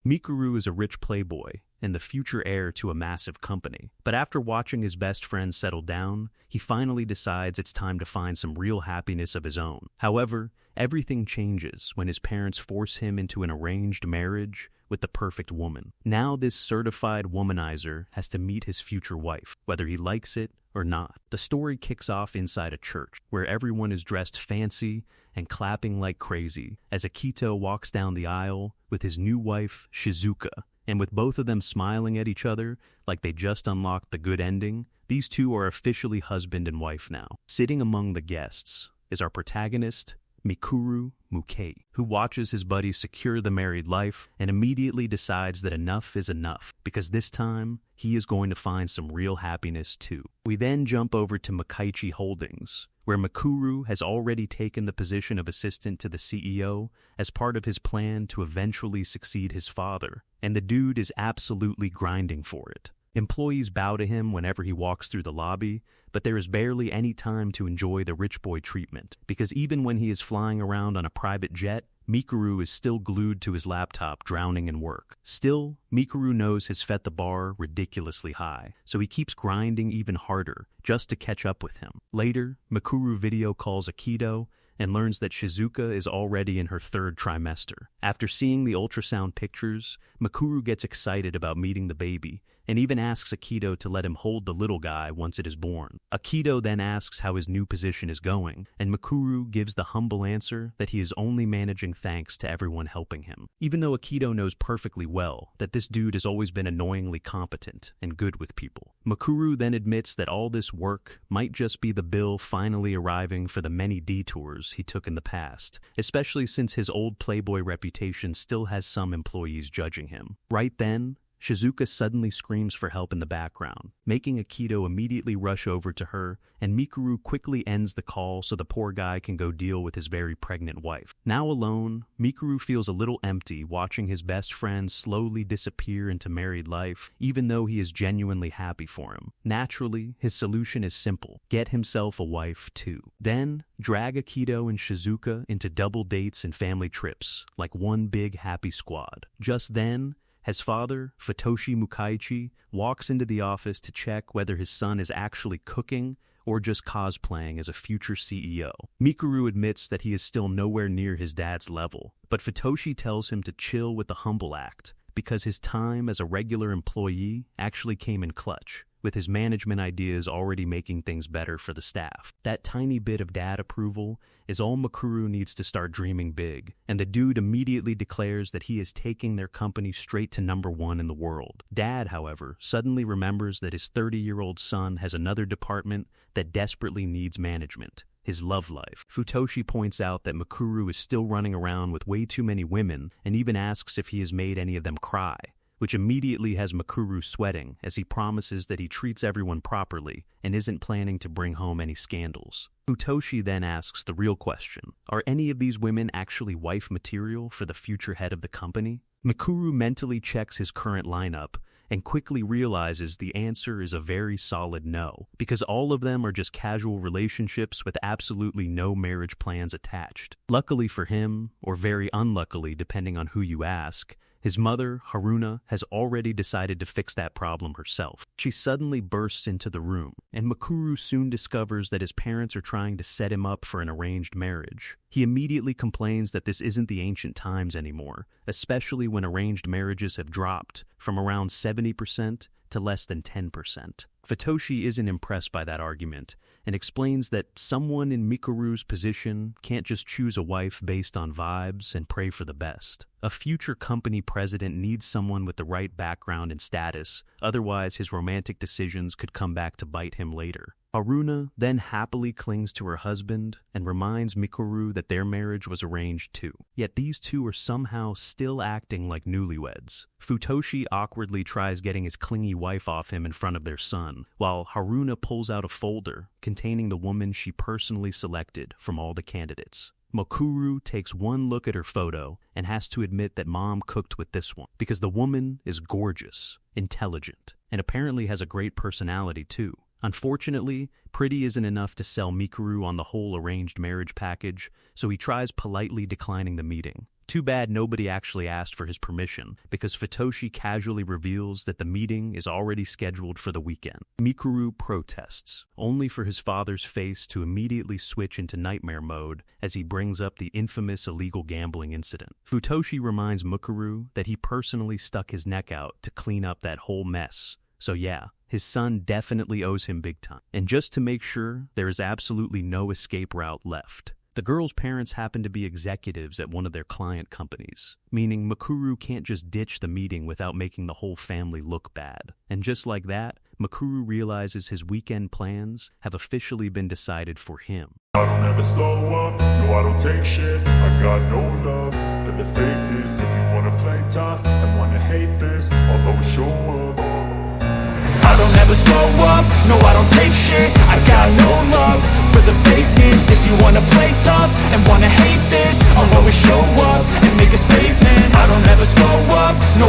Mikuru is a rich playboy and the future heir to a massive company. But after watching his best friend settle down, he finally decides it's time to find some real happiness of his own. However, everything changes when his parents force him into an arranged marriage with the perfect woman. Now this certified womanizer has to meet his future wife, whether he likes it or not. The story kicks off inside a church, where everyone is dressed fancy and clapping like crazy as Akito walks down the aisle with his new wife, Shizuka. And with both of them smiling at each other like they just unlocked the good ending, these two are officially husband and wife now. Sitting among the guests is our protagonist, Mikuru Mukaichi, who watches his buddy secure the married life and immediately decides that enough is enough, because this time he is going to find some real happiness too. We then jump over to Mukaichi Holdings, where Mikuru has already taken the position of assistant to the CEO as part of his plan to eventually succeed his father, and the dude is absolutely grinding for it. Employees bow to him whenever he walks through the lobby, but there is barely any time to enjoy the rich boy treatment, because even when he is flying around on a private jet, Mikuru is still glued to his laptop, drowning in work. Still, Mikuru knows has set the bar ridiculously high, so he keeps grinding even harder just to catch up with him. Later, Mikuru video calls Akito and learns that Shizuka is already in her third trimester. After seeing the ultrasound pictures, Mikuru gets excited about meeting the baby and even asks Akito to let him hold the little guy once it is born. Akito then asks how his new position is going, and Mikuru gives the humble answer that he is only managing thanks to everyone helping him. Even though Akito knows perfectly well that this dude has always been annoyingly competent and good with people. Mikuru then admits that all this work might just be the bill finally arriving for the many detours he took in the past, especially since his old playboy reputation still has some employees judging him. Right then, Shizuka suddenly screams for help in the background, making Akito immediately rush over to her, and Mikuru quickly ends the call so the poor guy can go deal with his very pregnant wife. Now alone, Mikuru feels a little empty watching his best friend slowly disappear into married life, even though he is genuinely happy for him. Naturally, his solution is simple: get himself a wife too. Then, drag Akito and Shizuka into double dates and family trips, like one big happy squad. Just then, his father, Futoshi Mukaichi, walks into the office to check whether his son is actually cooking or just cosplaying as a future CEO. Mikuru admits that he is still nowhere near his dad's level, but Futoshi tells him to chill with the humble act, because his time as a regular employee actually came in clutch, with his management ideas already making things better for the staff. That tiny bit of dad approval is all Mikuru needs to start dreaming big, and the dude immediately declares that he is taking their company straight to #1 in the world. Dad, however, suddenly remembers that his 30-year-old son has another department that desperately needs management: his love life. Futoshi points out that Mikuru is still running around with way too many women and even asks if he has made any of them cry, which immediately has Mikuru sweating as he promises that he treats everyone properly and isn't planning to bring home any scandals. Futoshi then asks the real question: are any of these women actually wife material for the future head of the company? Mikuru mentally checks his current lineup and quickly realizes the answer is a very solid no, because all of them are just casual relationships with absolutely no marriage plans attached. Luckily for him, or very unluckily depending on who you ask, his mother, Haruna, has already decided to fix that problem herself. She suddenly bursts into the room, and Mikuru soon discovers that his parents are trying to set him up for an arranged marriage. He immediately complains that this isn't the ancient times anymore, especially when arranged marriages have dropped from around 70% to less than 10%. Futoshi isn't impressed by that argument and explains that someone in Mikuru's position can't just choose a wife based on vibes and pray for the best. A future company president needs someone with the right background and status, otherwise his romantic decisions could come back to bite him later. Haruna then happily clings to her husband and reminds Mikuru that their marriage was arranged too. Yet these two are somehow still acting like newlyweds. Futoshi awkwardly tries getting his clingy wife off him in front of their son, while Haruna pulls out a folder containing the woman she personally selected from all the candidates. Mikuru takes one look at her photo and has to admit that mom cooked with this one, because the woman is gorgeous, intelligent, and apparently has a great personality too. Unfortunately, pretty isn't enough to sell Mikuru on the whole arranged marriage package, so he tries politely declining the meeting. Too bad nobody actually asked for his permission, because Futoshi casually reveals that the meeting is already scheduled for the weekend. Mikuru protests, only for his father's face to immediately switch into nightmare mode as he brings up the infamous illegal gambling incident. Futoshi reminds Mikuru that he personally stuck his neck out to clean up that whole mess. So yeah, his son definitely owes him big time. And just to make sure, there is absolutely no escape route left. The girl's parents happen to be executives at one of their client companies, meaning Mikuru can't just ditch the meeting without making the whole family look bad. And just like that, Mikuru realizes his weekend plans have officially been decided for him. I don't ever slow up, no I don't take shit. I got no love for the fakeness. If you wanna play tough and wanna hate this, I'll always show up. I don't ever slow up, no I don't take shit. I got no love for the fakeness. If you wanna play tough and wanna hate this, I'll always show up and make a statement. I don't ever slow up, no